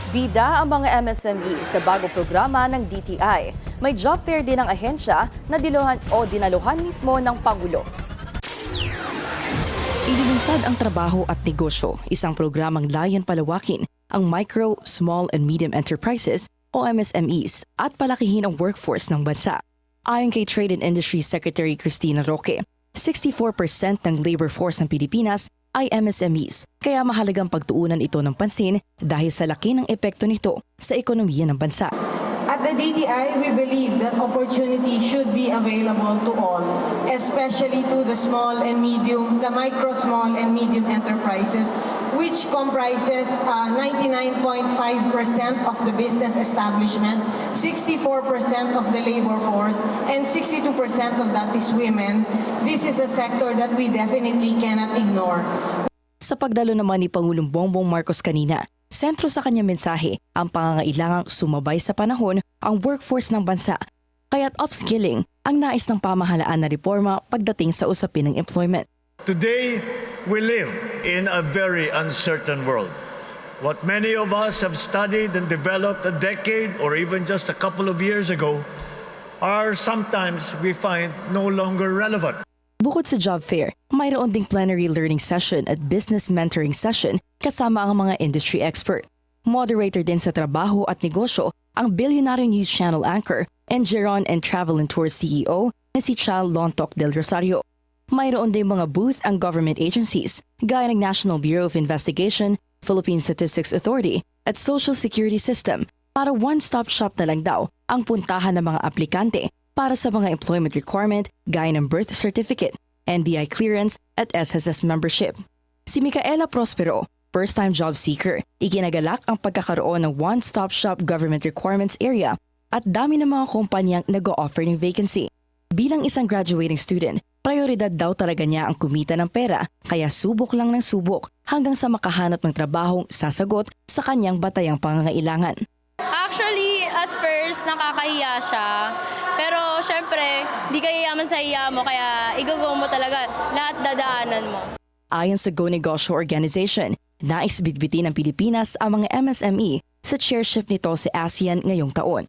Bida ang mga MSME sa bagong programa ng DTI. May job fair din ang ahensya na dinaluhan mismo ng Pangulo. Ililunsad ang trabaho at negosyo, isang programang layan palawakin ang micro, small and medium enterprises o MSMEs at palakihin ang workforce ng bansa. Ayon kay Trade and Industry Secretary Cristina Roque, 64% ng labor force ng Pilipinas ay MSMEs, kaya mahalagang pagtuunan ito ng pansin dahil sa laki ng epekto nito sa ekonomiya ng bansa. At the DTI, we believe that opportunity should be available to all, especially to the micro, small, and medium enterprises, which comprises 99.5% of the business establishment, 64% of the labor force, and 62% of that is women. This is a sector that we definitely cannot ignore. Sa pagdalo naman ni Pangulong Bongbong Marcos kanina, sentro sa kanyang mensahe ang pangangailangang sumabay sa panahon ang workforce ng bansa. Kaya't upskilling ang nais ng pamahalaan na reforma pagdating sa usapin ng employment. Today, we live in a very uncertain world. What many of us have studied and developed a decade or even just a couple of years ago are sometimes we find no longer relevant. Bukod sa job fair, mayroon ding plenary learning session at business mentoring session kasama ang mga industry expert. Moderator din sa trabaho at negosyo ang Billionaire News Channel anchor and Geron and Travel and Tours CEO na si Chal Lontoc del Rosario. Mayroon din mga booth ang government agencies gaya ng National Bureau of Investigation, Philippine Statistics Authority at Social Security System para one-stop shop na lang daw ang puntahan ng mga aplikante para sa mga employment requirement gaya ng birth certificate, NBI clearance at SSS membership. Si Micaela Prospero, first-time job seeker, iginagalak ang pagkakaroon ng one-stop shop government requirements area at dami ng mga kumpanyang nag-o-offer ng vacancy. Bilang isang graduating student, prioridad daw talaga niya ang kumita ng pera kaya subok lang ng subok hanggang sa makahanap ng trabahong sasagot sa kanyang batayang pangangailangan. Actually, at first, nakakahiya siya. Pero syempre, di ka yayaman sa hiya mo kaya igagaw mo talaga lahat dadaanan mo. Ayon sa Go Negosyo Organization, nais bitbitin ng Pilipinas ang mga MSME sa chairship nito sa ASEAN ngayong taon.